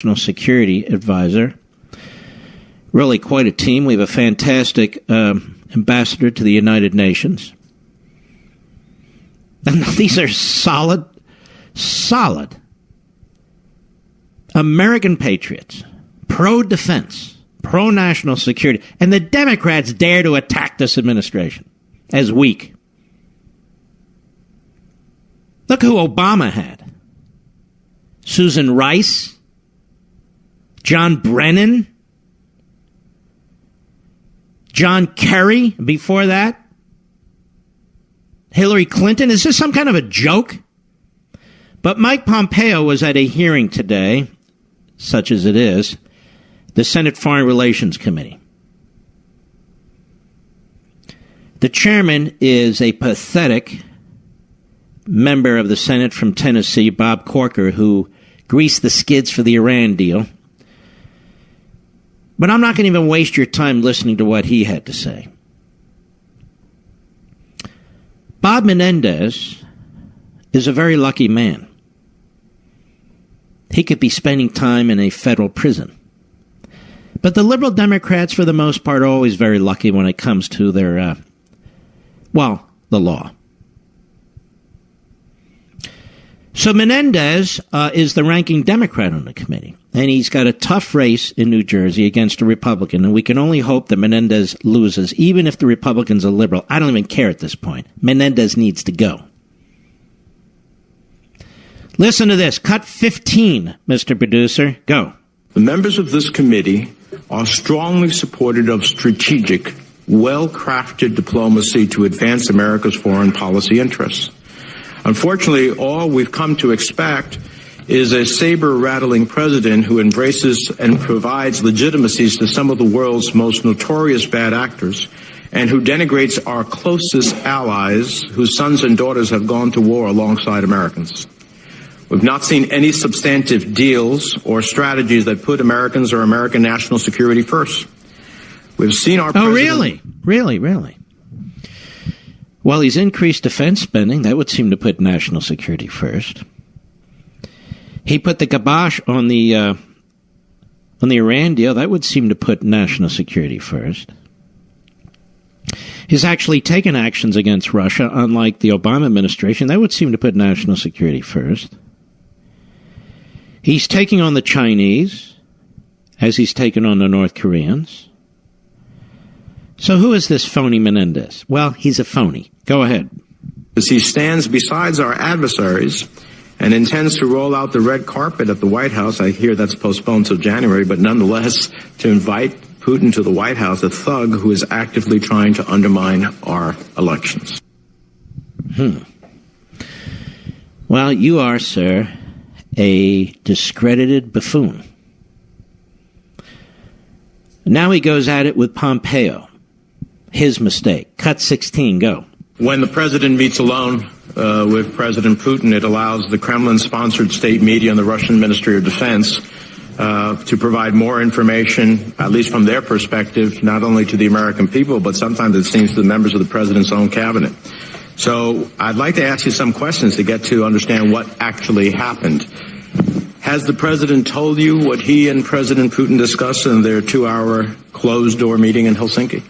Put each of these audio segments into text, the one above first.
national security advisor. Really quite a team. We have a fantastic ambassador to the United Nations. And these are solid American patriots, pro-defense, pro-national security. And the Democrats dare to attack this administration as weak. Look who Obama had. Susan Rice, John Brennan, John Kerry before that, Hillary Clinton. Is this some kind of a joke? But Mike Pompeo was at a hearing today, such as it is, the Senate Foreign Relations Committee. The chairman is a pathetic member of the Senate from Tennessee, Bob Corker, who greased the skids for the Iran deal. But I'm not going to even waste your time listening to what he had to say. Bob Menendez is a very lucky man. He could be spending time in a federal prison. But the liberal Democrats, for the most part, are always very lucky when it comes to their, the law. So Menendez is the ranking Democrat on the committee, and he's got a tough race in New Jersey against a Republican, and we can only hope that Menendez loses, even if the Republican's a liberal. I don't even care at this point. Menendez needs to go. Listen to this. Cut 15, Mr. Producer. Go. The members of this committee are strongly supportive of strategic, well-crafted diplomacy to advance America's foreign policy interests. Unfortunately, all we've come to expect is a saber-rattling president who embraces and provides legitimacies to some of the world's most notorious bad actors, and who denigrates our closest allies whose sons and daughters have gone to war alongside Americans. We've not seen any substantive deals or strategies that put Americans or American national security first. We've seen our president... Oh, really? Well, he's increased defense spending. That would seem to put national security first. He put the kibosh on the Iran deal. That would seem to put national security first. He's actually taken actions against Russia, unlike the Obama administration. That would seem to put national security first. He's taking on the Chinese, as he's taken on the North Koreans. So who is this phony Menendez? Well, he's a phony. Go ahead. As he stands beside our adversaries and intends to roll out the red carpet at the White House, I hear that's postponed till January, but nonetheless, to invite Putin to the White House, a thug who is actively trying to undermine our elections. Well, you are, sir, a discredited buffoon. Now he goes at it with Pompeo. His mistake. Cut 16, go. When the president meets alone with President Putin, it allows the Kremlin-sponsored state media and the Russian Ministry of Defense to provide more information, at least from their perspective, not only to the American people, but sometimes it seems to the members of the president's own cabinet. So I'd like to ask you some questions to get to understand what actually happened. Has the president told you what he and President Putin discussed in their 2-hour closed-door meeting in Helsinki?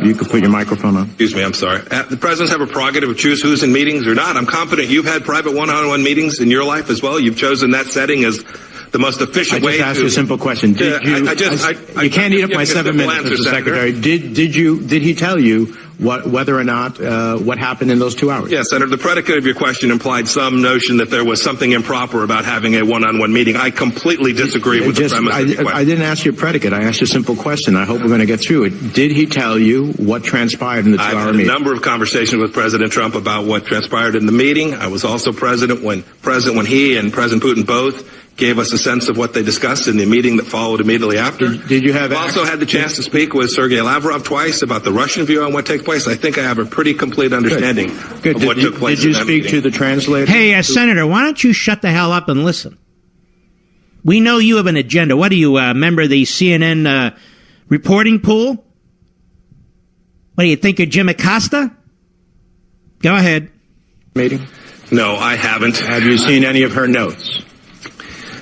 You could put your microphone on. Excuse me, I'm sorry. The presidents have a prerogative to choose who's in meetings or not. I'm confident you've had private one-on-one meetings in your life as well. You've chosen that setting as the most efficient way to... I just asked you a simple question. You can't eat up my 7 minutes, Mr. Secretary. Did he tell you whether or not what happened in those 2 hours? Yes, Senator. The predicate of your question implied some notion that there was something improper about having a one-on-one meeting. I completely disagree with the premise of your question. I didn't ask you a predicate. I asked you a simple question. I hope we're going to get through it. Did he tell you what transpired in the 2-hour meeting? I've had a number of conversations with President Trump about what transpired in the meeting. I was also present when he and President Putin both gave us a sense of what they discussed in the meeting that followed immediately after. Did you have... I've also had the chance to speak with Sergei Lavrov twice about the Russian view on what takes place. I think I have a pretty complete understanding of what took place. Did you speak to the translator? Hey, Senator, why don't you shut the hell up and listen? We know you have an agenda. What are you, a member of the CNN reporting pool? What do you think, you're Jim Acosta? Go ahead. Meeting. No, I haven't. Have you seen any of her notes?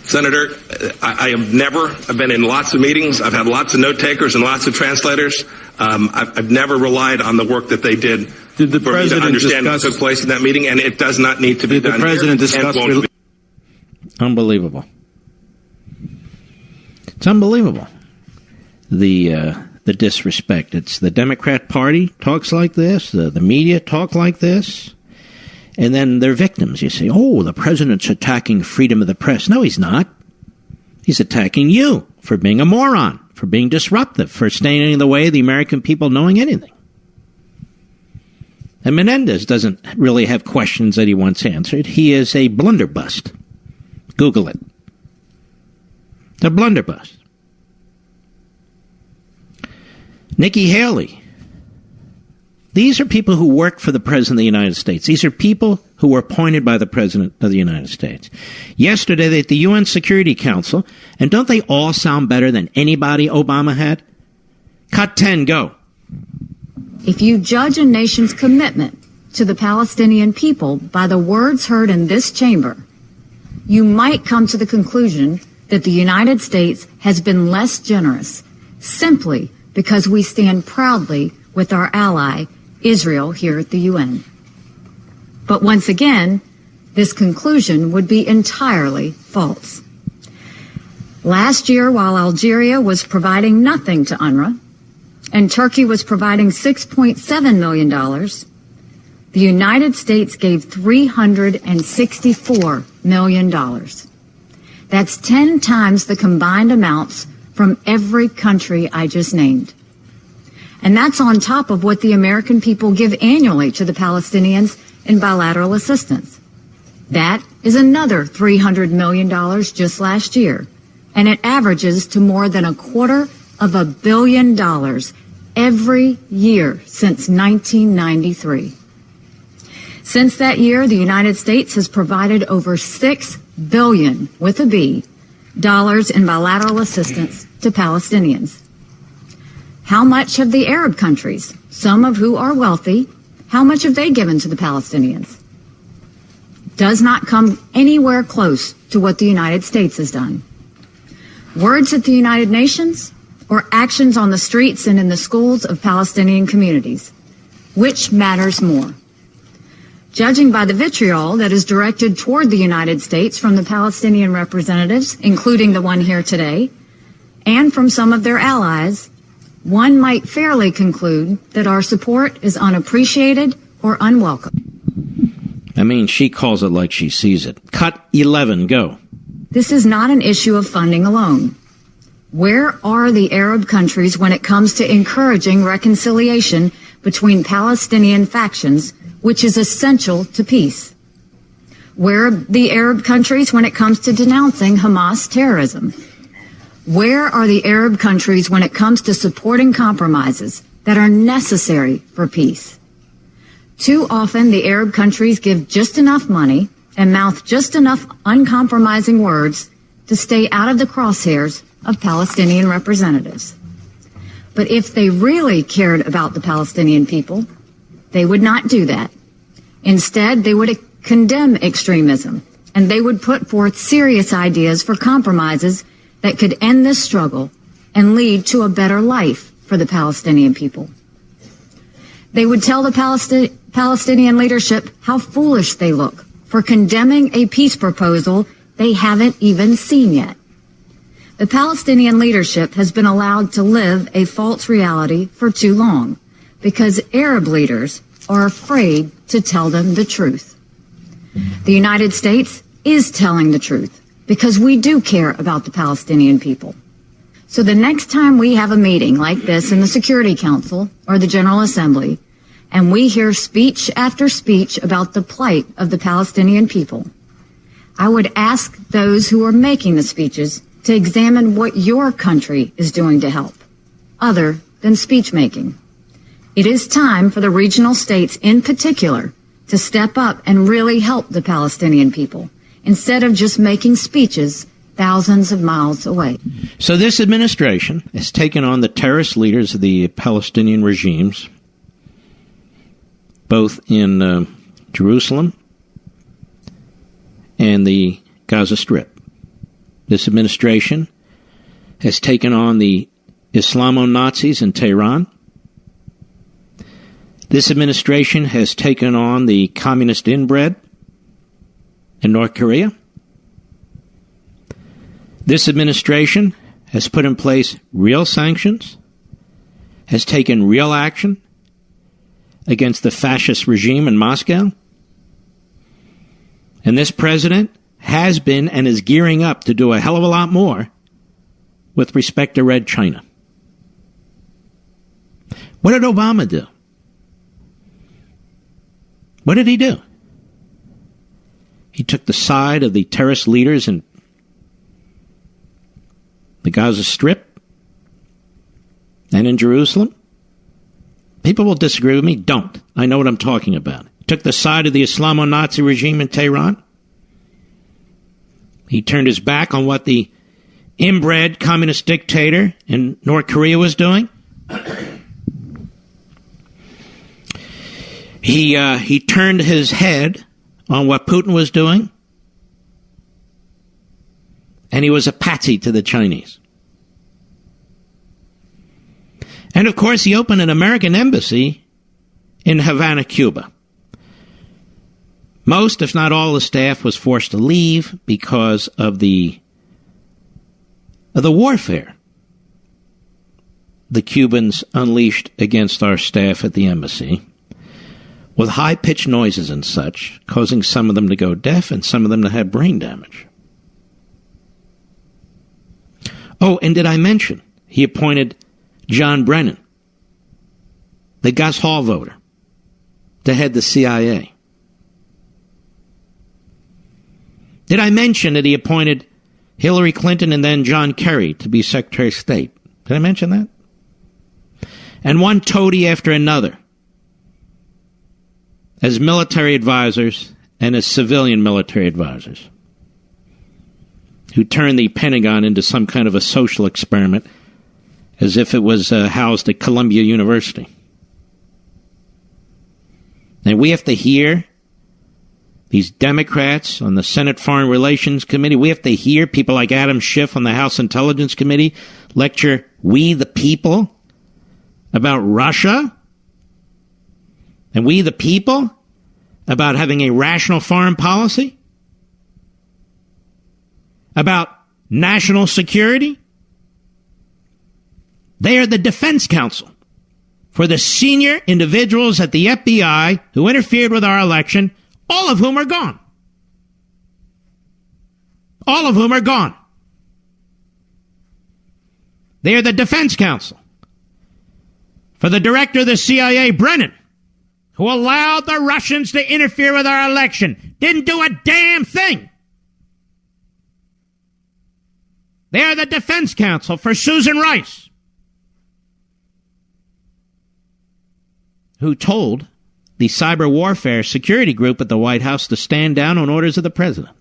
Senator, I have never. I've been in lots of meetings. I've had lots of note takers and lots of translators. I've never relied on the work that they did Did the for me to president understand discuss, what took place in that meeting, and it does not need to be did done the president here, discuss and won't be. Unbelievable. It's unbelievable. The disrespect. It's the Democrat Party talks like this. The media talk like this. And then they're victims. You say, oh, the president's attacking freedom of the press. No, he's not. He's attacking you for being a moron, for being disruptive, for standing in the way of the American people knowing anything. And Menendez doesn't really have questions that he wants answered. He is a blunderbuss. Google it. A blunderbuss. Nikki Haley. These are people who work for the President of the United States. These are people who were appointed by the President of the United States. Yesterday at the UN Security Council, and don't they all sound better than anybody Obama had? Cut 10, go. If you judge a nation's commitment to the Palestinian people by the words heard in this chamber, you might come to the conclusion that the United States has been less generous simply because we stand proudly with our ally, Israel, here at the UN. But once again, this conclusion would be entirely false. Last year, while Algeria was providing nothing to UNRWA, and Turkey was providing $6.7 million, the United States gave $364 million. That's 10 times the combined amounts from every country I just named. And that's on top of what the American people give annually to the Palestinians in bilateral assistance. That is another $300 million just last year. And it averages to more than $250 million every year since 1993. Since that year, the United States has provided over $6 billion, with a B, dollars in bilateral assistance to Palestinians. How much have the Arab countries, some of who are wealthy, how much have they given to the Palestinians? Does not come anywhere close to what the United States has done. Words at the United Nations or actions on the streets and in the schools of Palestinian communities? Which matters more? Judging by the vitriol that is directed toward the United States from the Palestinian representatives, including the one here today, and from some of their allies, one might fairly conclude that our support is unappreciated or unwelcome. I mean, she calls it like she sees it. Cut 11, go. This is not an issue of funding alone. Where are the Arab countries when it comes to encouraging reconciliation between Palestinian factions, which is essential to peace? Where are the Arab countries when it comes to denouncing Hamas terrorism? Where are the Arab countries when it comes to supporting compromises that are necessary for peace? Too often, the Arab countries give just enough money and mouth just enough uncompromising words to stay out of the crosshairs of Palestinian representatives. But if they really cared about the Palestinian people, they would not do that. Instead, they would condemn extremism, and they would put forth serious ideas for compromises that could end this struggle and lead to a better life for the Palestinian people. They would tell the Palestinian leadership how foolish they look for condemning a peace proposal they haven't even seen yet. The Palestinian leadership has been allowed to live a false reality for too long because Arab leaders are afraid to tell them the truth. The United States is telling the truth because we do care about the Palestinian people. So the next time we have a meeting like this in the Security Council or the General Assembly, and we hear speech after speech about the plight of the Palestinian people, I would ask those who are making the speeches to examine what your country is doing to help, other than speech making. It is time for the regional states in particular to step up and really help the Palestinian people, instead of just making speeches thousands of miles away. So this administration has taken on the terrorist leaders of the Palestinian regimes, both in Jerusalem and the Gaza Strip. This administration has taken on the Islamo-Nazis in Tehran. This administration has taken on the communist inbred in North Korea. This administration has put in place real sanctions, has taken real action against the fascist regime in Moscow. And this president has been and is gearing up to do a hell of a lot more with respect to Red China. What did Obama do? What did he do? He took the side of the terrorist leaders in the Gaza Strip and in Jerusalem. People will disagree with me. Don't. I know what I'm talking about. He took the side of the Islamo-Nazi regime in Tehran. He turned his back on what the inbred communist dictator in North Korea was doing. He turned his head on what Putin was doing. And he was a patsy to the Chinese. And of course, he opened an American embassy in Havana, Cuba. Most, if not all, the staff was forced to leave because of the warfare the Cubans unleashed against our staff at the embassy, with high-pitched noises and such, causing some of them to go deaf and some of them to have brain damage. Oh, and did I mention he appointed John Brennan, the Gus Hall voter, to head the CIA? Did I mention that he appointed Hillary Clinton and then John Kerry to be Secretary of State? Did I mention that? And one toady after another as military advisors and as civilian military advisors, who turned the Pentagon into some kind of a social experiment as if it was housed at Columbia University. And we have to hear these Democrats on the Senate Foreign Relations Committee, we have to hear people like Adam Schiff on the House Intelligence Committee lecture we the people about Russia, and we the people about having a rational foreign policy, about national security. They are the defense counsel for the senior individuals at the FBI who interfered with our election, all of whom are gone. All of whom are gone. They are the defense counsel for the director of the CIA, Brennan, who allowed the Russians to interfere with our election. Didn't do a damn thing. They are the defense counsel for Susan Rice, who told the cyber warfare security group at the White House to stand down on orders of the president.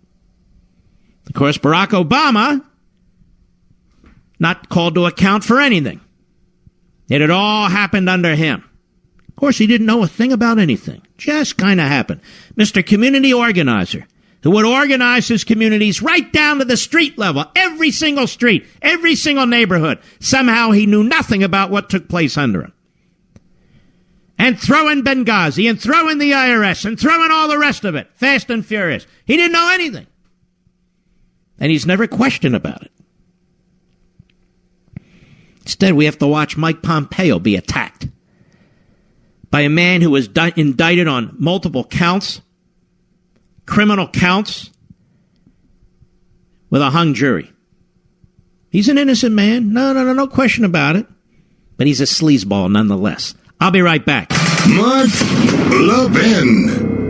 Of course, Barack Obama, not called to account for anything. It had all happened under him. Of course, he didn't know a thing about anything. Just kind of happened. Mr. Community Organizer, who would organize his communities right down to the street level, every single street, every single neighborhood. Somehow he knew nothing about what took place under him. And throw in Benghazi, and throw in the IRS, and throw in all the rest of it, fast and furious. He didn't know anything. And he's never questioned about it. Instead, we have to watch Mike Pompeo be attacked by a man who was indicted on multiple counts, criminal counts, with a hung jury. He's an innocent man. No question about it. But he's a sleazeball nonetheless. I'll be right back. Mark Levin.